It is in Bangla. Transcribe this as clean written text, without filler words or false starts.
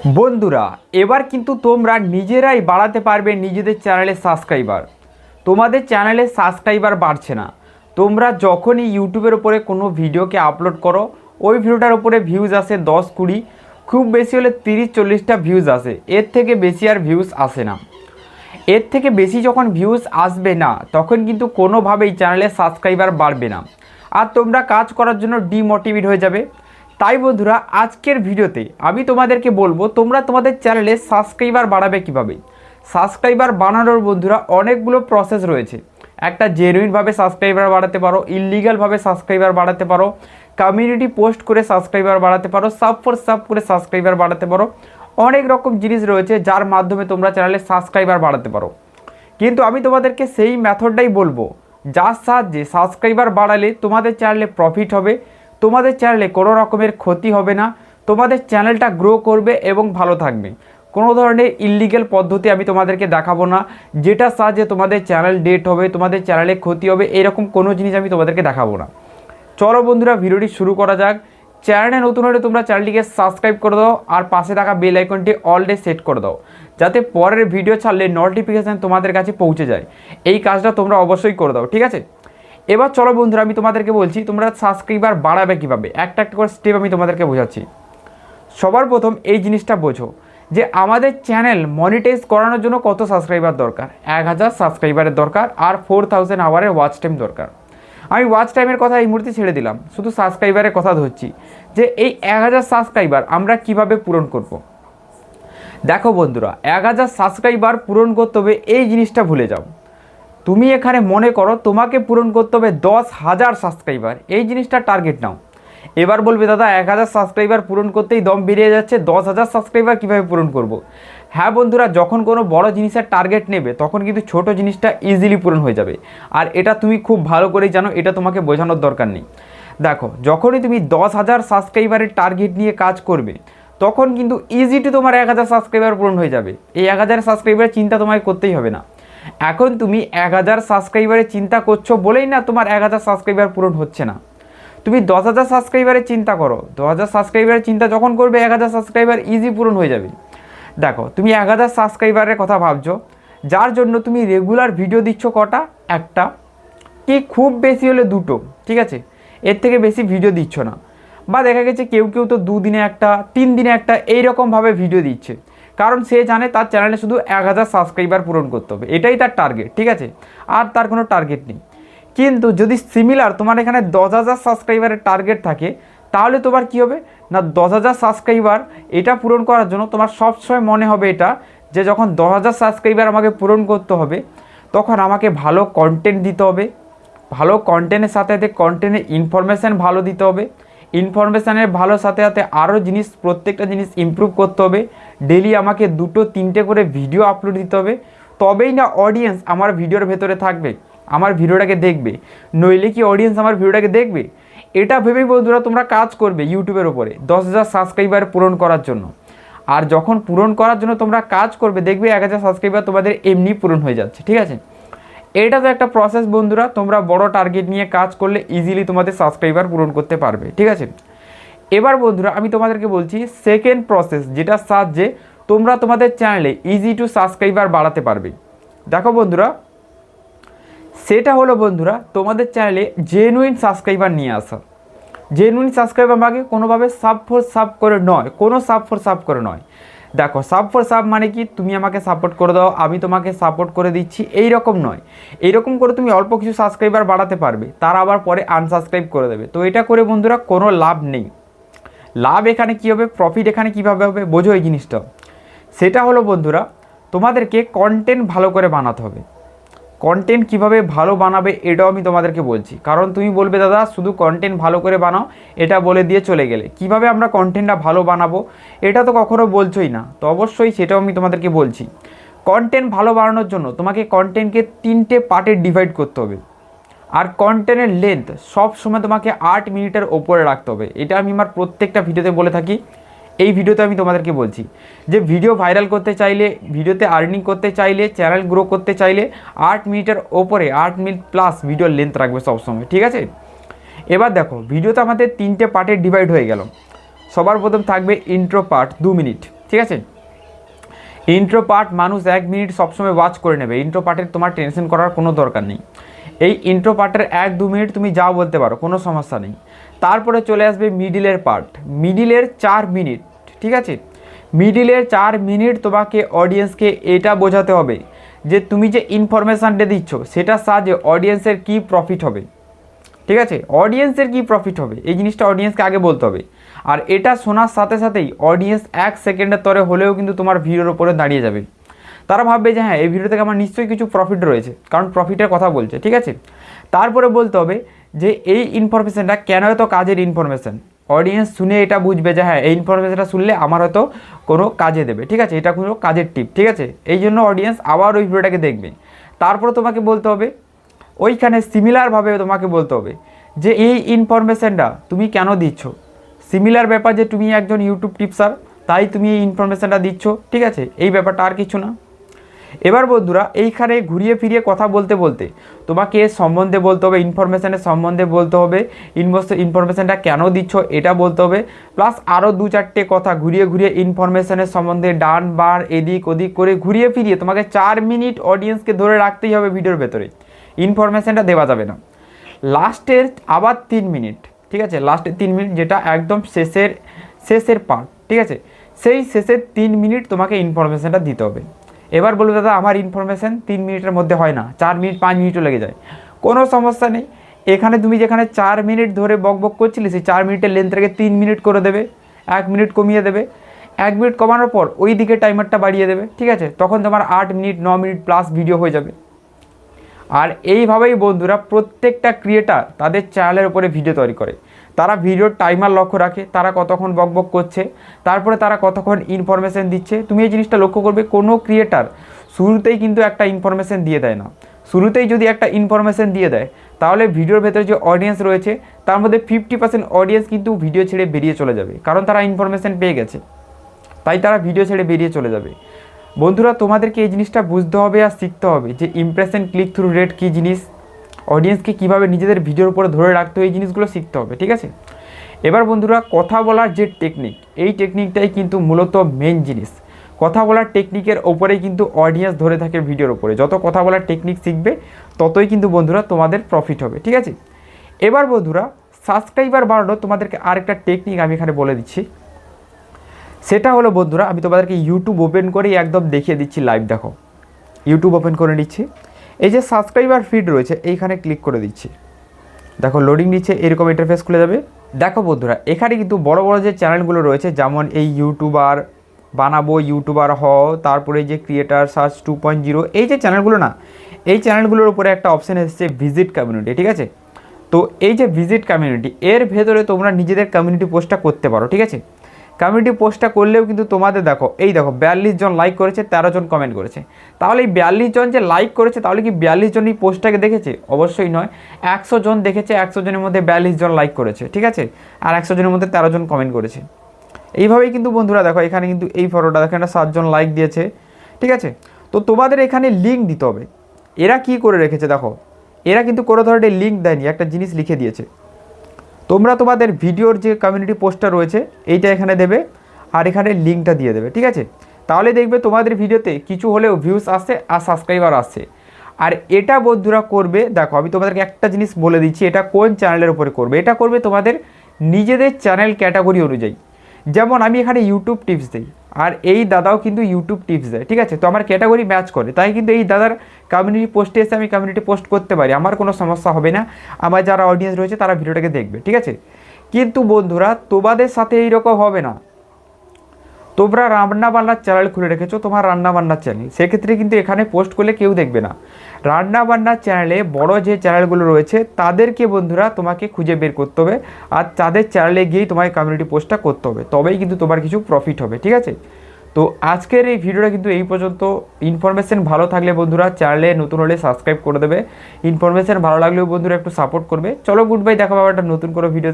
বন্ধুরা এবার কিন্তু তোমরা নিজেরাই বাড়াতে পারবে নিজেদের চ্যানেলের সাবস্ক্রাইবার। তোমাদের চ্যানেলের সাবস্ক্রাইবার বাড়ছে না। তোমরা যখনই ইউটিউবের উপরে কোনো ভিডিওকে আপলোড করো, ওই ভিডিওটার উপরে ভিউজ আসে 10-20, খুব বেশি হলে 30-40টা ভিউজ আসে, এর থেকে বেশি আর ভিউজ আসে না। এর থেকে বেশি যখন ভিউজ আসবে না তখন কিন্তু কোনোভাবেই চ্যানেলের সাবস্ক্রাইবার বাড়বে না, আর তোমরা কাজ করার জন্য ডিমোটিভেট হয়ে যাবে। তাই বন্ধুরা আজকের ভিডিওতে আমি তোমাদেরকে বলবো তোমরা তোমাদের চ্যানেলে সাবস্ক্রাইবার বাড়াবে কিভাবে। সাবস্ক্রাইবার বাড়ানোর বন্ধুরা অনেকগুলো প্রসেস রয়েছে। একটা জেনুইনভাবে সাবস্ক্রাইবার বাড়াতে পারো, ইললিগালভাবে সাবস্ক্রাইবার বাড়াতে পারো, কমিউনিটি পোস্ট করে সাবস্ক্রাইবার বাড়াতে পারো, সাব ফর সাব করে সাবস্ক্রাইবার বাড়াতে পারো। অনেক রকম জিনিস রয়েছে যার মাধ্যমে তোমরা চ্যানেলে সাবস্ক্রাইবার বাড়াতে পারো। কিন্তু আমি তোমাদেরকে সেই মেথডটাই বলবো যার সাহায্যে সাবস্ক্রাইবার বাড়ালে তোমাদের চ্যানেলে প্রফিট হবে, তোমাদের চ্যানেলে কোনো রকমের ক্ষতি হবে না, তোমাদের চ্যানেলটা গ্রো করবে এবং ভালো থাকবে। কোনো ধরনের ইললিগ্যাল পদ্ধতি আমি তোমাদেরকে দেখাবো না যেটার সাহায্যে তোমাদের চ্যানেল ডেট হবে, তোমাদের চ্যানেলে ক্ষতি হবে, এরকম কোনো জিনিস আমি তোমাদেরকে দেখাবো না। চলো বন্ধুরা ভিডিওটি শুরু করা যাক। চ্যানেলে নতুন হলে তোমরা চ্যানেলটিকে সাবস্ক্রাইব করে দাও আর পাশে থাকা বেল আইকনটি অল ডে সেট করে দাও, যাতে পরের ভিডিও ছাড়লে নোটিফিকেশান তোমাদের কাছে পৌঁছে যায়। এই কাজটা তোমরা অবশ্যই করে দাও, ঠিক আছে। এবার চলো বন্ধুরা আমি তোমাদেরকে বলছি তোমরা সাবস্ক্রাইবার বাড়াবে কীভাবে, একটা একটা করে স্টেপ আমি তোমাদেরকে বোঝাচ্ছি। সবার প্রথম এই জিনিসটা বোঝো যে আমাদের চ্যানেল মনিটাইজ করানোর জন্য কত সাবস্ক্রাইবার দরকার। 1000 সাবস্ক্রাইবারের দরকার আর 4000 আওয়ারের ওয়াচ টাইম দরকার। আমি ওয়াচ টাইমের কথা এই মুহূর্তে ছেড়ে দিলাম, শুধু সাবস্ক্রাইবারের কথা ধরছি যে এই 1000 সাবস্ক্রাইবার আমরা কিভাবে পূরণ করব। দেখো বন্ধুরা 1000 সাবস্ক্রাইবার পূরণ করতে হবে এই জিনিসটা ভুলে যাও। তুমি এখানে মনে করো তোমাকে পূরণ করতে হবে 10,000 সাবস্ক্রাইবার, এই জিনিসটা টার্গেট নাও। এবার বলবে দাদা 1000 সাবস্ক্রাইবার পূরণ করতেই দম বেরিয়ে যাচ্ছে, 10,000 সাবস্ক্রাইবার কীভাবে পূরণ করব। হ্যাঁ বন্ধুরা, যখন কোনো বড় জিনিসের টার্গেট নেবে তখন কিন্তু ছোট জিনিসটা ইজিলি পূরণ হয়ে যাবে, আর এটা তুমি খুব ভালো করেই জানো, এটা তোমাকে বোঝানোর দরকার নেই। দেখো যখনই তুমি 10,000 সাবস্ক্রাইবারের টার্গেট নিয়ে কাজ করবে তখন কিন্তু ইজিলি তোমার 1000 সাবস্ক্রাইবার পূরণ হয়ে যাবে। এই 1000 সাবস্ক্রাইবারের চিন্তা তোমাকে করতেই হবে না। এখন তুমি 1000 সাবস্ক্রাইবারের চিন্তা করছো বলেই না তোমার 1000 সাবস্ক্রাইবার পূরণ হচ্ছে না। তুমি 10,000 সাবস্ক্রাইবারের চিন্তা করো, 10,000 সাবস্ক্রাইবারের চিন্তা যখন করবে 1000 সাবস্ক্রাইবার ইজি পূরণ হয়ে যাবে। দেখো তুমি 1000 সাবস্ক্রাইবারের কথা ভাবছো, যার জন্য তুমি রেগুলার ভিডিও দিচ্ছ কটা, একটা কি খুব বেশি হলে দুটো, ঠিক আছে, এর থেকে বেশি ভিডিও দিচ্ছ না। বা দেখা গেছে কেউ কেউ তো 2 দিনে একটা, 3 দিনে একটা এইরকমভাবে ভিডিও দিচ্ছে, কারণ সে জানে তার চ্যানেলে শুধু 1000 সাবস্ক্রাইবার পূরণ করতে হবে, এটাই তার টার্গেট, ঠিক আছে, আর তার কোনো টার্গেট নেই। কিন্তু যদি সিমিলার তোমার এখানে 10,000 সাবস্ক্রাইবারের টার্গেট থাকে তাহলে তোমার কি হবে না, 10,000 সাবস্ক্রাইবার এটা পূরণ করার জন্য তোমার সবসময় মনে হবে এটা যে যখন 10,000 সাবস্ক্রাইবার আমাকে পূরণ করতে হবে তখন আমাকে ভালো কন্টেন্ট দিতে হবে, ভালো কন্টেন্টের সাথে সাথে কন্টেন্টের ইনফরমেশান ভালো দিতে হবে, ইনফরমেশানের ভালো সাথে সাথে আরও জিনিস, প্রত্যেকটা জিনিস ইমপ্রুভ করতে হবে। ডেলি আমাকে 2-3টে করে ভিডিও আপলোড দিতে হবে, তবেই না অডিয়েন্স আমার ভিডিওর ভেতরে থাকবে, আমার ভিডিওটাকে দেখবে। নইলে কি অডিয়েন্স আমার ভিডিওটাকে দেখবে? এটা ভেবেই বন্ধুরা তোমরা কাজ করবে ইউটিউবের ওপরে 10,000 সাবস্ক্রাইবার পূরণ করার জন্য। আর যখন পূরণ করার জন্য তোমরা কাজ করবে দেখবে 1000 সাবস্ক্রাইবার তোমাদের এমনি পূরণ হয়ে যাচ্ছে, ঠিক আছে। এটা তো একটা প্রসেস বন্ধুরা, তোমরা বড় টার্গেট নিয়ে কাজ করলে ইজিলি তোমাদের সাবস্ক্রাইবার পূরণ করতে পারবে, ঠিক আছে। এবার বন্ধুরা আমি তোমাদেরকে বলছি সেকেন্ড প্রসেস, যেটার সাহায্যে তোমরা তোমাদের চ্যানেলে ইজি টু সাবস্ক্রাইবার বাড়াতে পারবে। দেখো বন্ধুরা সেটা হলো বন্ধুরা তোমাদের চ্যানেলে জেনুইন সাবস্ক্রাইবার নিয়ে আসা। জেনুইন সাবস্ক্রাইবার মানে কোনোভাবে সাব ফর সাব করে নয়, কোনো সাব ফর সাব করে নয়। দেখো সাব ফর সাব মানে কি, তুমি আমাকে সাপোর্ট করে দাও আমি তোমাকে সাপোর্ট করে দিচ্ছি, এই রকম নয়। এইরকম করে তুমি অল্প কিছু সাবস্ক্রাইবার বাড়াতে পারবে, তার আবার পরে আনসাবস্ক্রাইব করে দেবে। তো এটা করে বন্ধুরা কোনো লাভ নেই। লাভ এখানে কী হবে, প্রফিট এখানে কীভাবে হবে বোঝো এই জিনিসটা। সেটা হলো বন্ধুরা তোমাদেরকে কন্টেন্ট ভালো করে বানাতে হবে। কন্টেন্ট কিভাবে ভালো বানাবে এটাও আমি তোমাদেরকে বলছি, কারণ তুমি বলবে দাদা শুধু কন্টেন্ট ভালো করে বানাও, এটা বলে দিয়ে চলে গেলে কিভাবে আমরা কন্টেন্টটা ভালো বানাবো এটা তো কখনো বলছোই না। তো অবশ্যই সেটাও আমি তোমাদেরকে বলছি। কন্টেন্ট ভালো বানানোর জন্য তোমাকে কন্টেন্টকে 3টে পার্টে ডিভাইড করতে হবে, আর কন্টেন্টের লেন্থ সব সময় তোমাকে 8 মিনিটের ওপরে রাখতে হবে। এটা আমি আমার প্রত্যেকটা ভিডিওতে বলে থাকি, এই ভিডিওতে আমি তোমাদেরকে বলছি যে ভিডিও ভাইরাল করতে চাইলে, ভিডিওতে আর্নিং করতে চাইলে, চ্যানেল গ্রো করতে চাইলে 8 মিনিটের ওপরে, 8 মিনিট প্লাস ভিডিওর লেন্থ রাখবে সবসময়, ঠিক আছে। এবার দেখো ভিডিওতে আমাদের 3টে পার্টে ডিভাইড হয়ে গেল। সবার প্রথম থাকবে ইন্ট্রো পার্ট 2 মিনিট, ঠিক আছে। ইন্ট্রো পার্ট মানুষ 1 মিনিট সবসময় ওয়াচ করে নেবে, ইন্ট্রো পার্টের তোমার টেনশন করার কোনো দরকার নেই। এই ইন্ট্রো পার্টের 1-2 মিনিট তুমি যাও বলতে পারো, কোনো সমস্যা নেই। তারপরে চলে আসবে মিডিলের পার্ট, মিডিলের 4 মিনিট, ঠিক আছে। মিডিলের 4 মিনিট তোমাকে অডিয়েন্সকে এটা বোঝাতে হবে যে তুমি যে ইনফরমেশানটা দিচ্ছ সেটার সাহায্যে অডিয়েন্সের কী প্রফিট হবে, ঠিক আছে। অডিয়েন্সের কী প্রফিট হবে এই জিনিসটা অডিয়েন্সকে আগে বলতে হবে। আর এটা শোনার সাথে সাথেই অডিয়েন্স 1 সেকেন্ডের তরে হলেও কিন্তু তোমার ভিডিওর ওপরে দাঁড়িয়ে যাবে। তারা ভাববে যে হ্যাঁ এই ভিডিও থেকে আমার নিশ্চয়ই কিছু প্রফিট রয়েছে, কারণ প্রফিটের কথা বলছে, ঠিক আছে। তারপরে বলতে হবে যে এই ইনফরমেশানটা কেন এত কাজের ইনফরমেশান, অডিয়েন্স শুনে এটা বুঝবে যে হ্যাঁ এই ইনফরমেশানটা শুনলে আমার হয়তো কোনো কাজে দেবে, ঠিক আছে, এটা কোনো কাজের টিপ, ঠিক আছে। এই জন্য অডিয়েন্স আবার ওই ভিডিওটাকে দেখবে। তারপরে তোমাকে বলতে হবে ওইখানে সিমিলারভাবে তোমাকে বলতে হবে যে এই ইনফরমেশানটা তুমি কেন দিচ্ছ, সিমিলার ব্যাপার যে তুমি একজন ইউটিউব টিপসার তাই তুমি এই ইনফরমেশানটা দিচ্ছ, ঠিক আছে, এই ব্যাপারটা আর কিছু না। এবার বন্ধুরা এইখানে ঘুরিয়ে ফিরিয়ে কথা বলতে বলতে তোমাকে এর সম্বন্ধে বলতে হবে, ইনফরমেশানের সম্বন্ধে বলতে হবে, ইনফরমেশানটা কেন দিচ্ছ এটা বলতে হবে, প্লাস আরও 2-4টে কথা ঘুরিয়ে ঘুরিয়ে ইনফরমেশানের সম্বন্ধে ডান বার এদিক ওদিক করে ঘুরিয়ে ফিরিয়ে তোমাকে 4 মিনিট অডিয়েন্সকে ধরে রাখতেই হবে ভিডিওর ভেতরে, ইনফরমেশানটা দেওয়া যাবে না। লাস্টের আবার 3 মিনিট, ঠিক আছে, লাস্টের 3 মিনিট যেটা একদম শেষের পার্ট, ঠিক আছে, সেই শেষের 3 মিনিট তোমাকে ইনফরমেশানটা দিতে হবে। এবার বলবে দাদা আমার ইনফরমেশান 3 মিনিটের মধ্যে হয় না, 4 মিনিট 5 মিনিটও লেগে যায়, কোনো সমস্যা নেই। এখানে তুমি যেখানে 4 মিনিট ধরে বক করছিলে সেই 4 মিনিটের লেন্থটাকে 3 মিনিট করে দেবে, 1 মিনিট কমিয়ে দেবে, 1 মিনিট কমানোর পর ওই দিকে টাইমারটা বাড়িয়ে দেবে, ঠিক আছে, তখন তোমার 8 মিনিট 9 মিনিট প্লাস ভিডিও হয়ে যাবে। আর এইভাবেই বন্ধুরা প্রত্যেকটা ক্রিয়েটার তাদের চ্যানেলের উপরে ভিডিও তৈরি করে, তারা ভিডিওর টাইমার লক্ষ্য রাখে, তারা কতক্ষণ বক করছে, তারপরে তারা কতক্ষণ ইনফরমেশান দিচ্ছে। তুমি এই জিনিসটা লক্ষ্য করবে কোনো ক্রিয়েটার শুরুতেই কিন্তু একটা ইনফরমেশান দিয়ে দেয় না। শুরুতেই যদি একটা ইনফরমেশান দিয়ে দেয় তাহলে ভিডিওর ভেতরে যে অডিয়েন্স রয়েছে তার মধ্যে 50% অডিয়েন্স কিন্তু ভিডিও ছেড়ে বেরিয়ে চলে যাবে, কারণ তারা ইনফরমেশান পেয়ে গেছে, তাই তারা ভিডিও ছেড়ে বেরিয়ে চলে যাবে। বন্ধুরা তোমাদেরকে এই জিনিসটা বুঝতে হবে আর শিখতে হবে যে ইমপ্রেশন ক্লিক থ্রু রেট কী জিনিস, অডিয়েন্সকে কীভাবে নিজেদের ভিডিওর উপরে ধরে রাখতে হয় এই জিনিসগুলো শিখতে হবে, ঠিক আছে। এবার বন্ধুরা কথা বলার যে টেকনিক, এই টেকনিকটাই কিন্তু মূলত মেন জিনিস। কথা বলার টেকনিকের ওপরেই কিন্তু অডিয়েন্স ধরে থাকে ভিডিওর ওপরে, যত কথা বলার টেকনিক শিখবে ততই কিন্তু বন্ধুরা তোমাদের প্রফিট হবে, ঠিক আছে। এবার বন্ধুরা সাবস্ক্রাইবার বাড়ানো তোমাদেরকে আরেকটা টেকনিক আমি এখানে বলে দিচ্ছি, সেটা হলো বন্ধুরা আমি তোমাদেরকে ইউটিউব ওপেন করেই একদম দেখিয়ে দিচ্ছি, লাইভ দেখো, ইউটিউব ওপেন করে নিচ্ছি, এই যে সাবস্ক্রাইবার ফিড রয়েছে এইখানে ক্লিক করে দিচ্ছি, দেখো লোডিং নিচ্ছে, এরকম ইন্টারফেস খুলে যাবে। দেখো বন্ধুরা এখানে কিন্তু বড় বড় যে চ্যানেলগুলো রয়েছে যেমন এই ইউটিউবার বানাবো, ইউটিউবার হও, তারপরে যে ক্রিয়েটার সার্চ 2.0 এই যে চ্যানেলগুলো না, এই চ্যানেলগুলোর উপরে একটা অপশান এসেছে ভিজিট কমিউনিটি, ঠিক আছে। তো এই যে ভিজিট কমিউনিটি এর ভেতরে তোমরা নিজেদের কমিউনিটি পোস্টটা করতে পারো, ঠিক আছে। কমিউনিটি পোস্টটা করলেও কিন্তু তোমাদের দেখো এই দেখো 42 জন লাইক করেছে, 13 জন কমেন্ট করেছে, তাহলে এই 42 জন যে লাইক করেছে তাহলে কি 42 জন এই পোস্টটাকে দেখেছে? অবশ্যই নয়। 100 জন দেখেছে, 100 জনের মধ্যে 42 জন লাইক করেছে, ঠিক আছে, আর 100 জনের মধ্যে 13 জন কমেন্ট করেছে। এইভাবেই কিন্তু বন্ধুরা দেখো এখানে কিন্তু এই ফটোটা দেখো একটা 7 জন লাইক দিয়েছে, ঠিক আছে। তো তোমাদের এখানে লিঙ্ক দিতে হবে। এরা কি করে রেখেছে দেখো, এরা কিন্তু কোনো ধরনের লিঙ্ক দেয়নি, একটা জিনিস লিখে দিয়েছে, তোমরা তোমাদের ভিডিওর যে কমিউনিটি পোস্টটা রয়েছে এইটা এখানে দেবে আর এখানে লিঙ্কটা দিয়ে দেবে, ঠিক আছে। তাহলে দেখবে তোমাদের ভিডিওতে কিছু হলেও ভিউজ আসছে আর সাবস্ক্রাইবার আসছে। আর এটা বন্ধুরা করবে, দেখো আমি তোমাদেরকে একটা জিনিস বলে দিচ্ছি, এটা কোন চ্যানেলের উপরে করবে, এটা করবে তোমাদের নিজেদের চ্যানেল ক্যাটাগরি অনুযায়ী। যেমন আমি এখানে ইউটিউব টিপস দিই আর এই দাদাও কিন্তু ইউটিউব টিপস দেয়, ঠিক আছে, তো আমার ক্যাটাগরি ম্যাচ করে, তাই কিন্তু এই দাদার কমিউনিটি পোস্টে এসে আমি কমিউনিটি পোস্ট করতে পারি, আমার কোনো সমস্যা হবে না, আমার যারা অডিয়েন্স রয়েছে তারা ভিডিওটাকে দেখবে, ঠিক আছে। কিন্তু বন্ধুরা তোমাদের সাথে এইরকম হবে না, তোমরা রান্নাবান্নার চ্যানেল খুলে রেখেছো, তোমার রান্নাবান্নার চ্যানেল, সেক্ষেত্রে কিন্তু এখানে পোস্ট করলে কেউ দেখবে না। রান্নাবান্নার চ্যানেলে বড় যে চ্যানেলগুলো রয়েছে তাদেরকে বন্ধুরা তোমাকে খুঁজে বের করতে হবে আর তাদের চ্যানেলে গিয়েই তোমাকে কমিউনিটি পোস্টটা করতে হবে, তবেই কিন্তু তোমার কিছু প্রফিট হবে, ঠিক আছে। তো আজকের এই ভিডিওটা কিন্তু এই পর্যন্ত। ইনফরমেশন ভালো থাকলে বন্ধুরা চ্যানেলে নতুন হলে সাবস্ক্রাইব করে দেবে, ইনফরমেশন ভালো লাগলেও বন্ধুরা একটু সাপোর্ট করবে। চলো গুড বাই, দেখা পাবো একটা নতুন কোনো ভিডিওতে।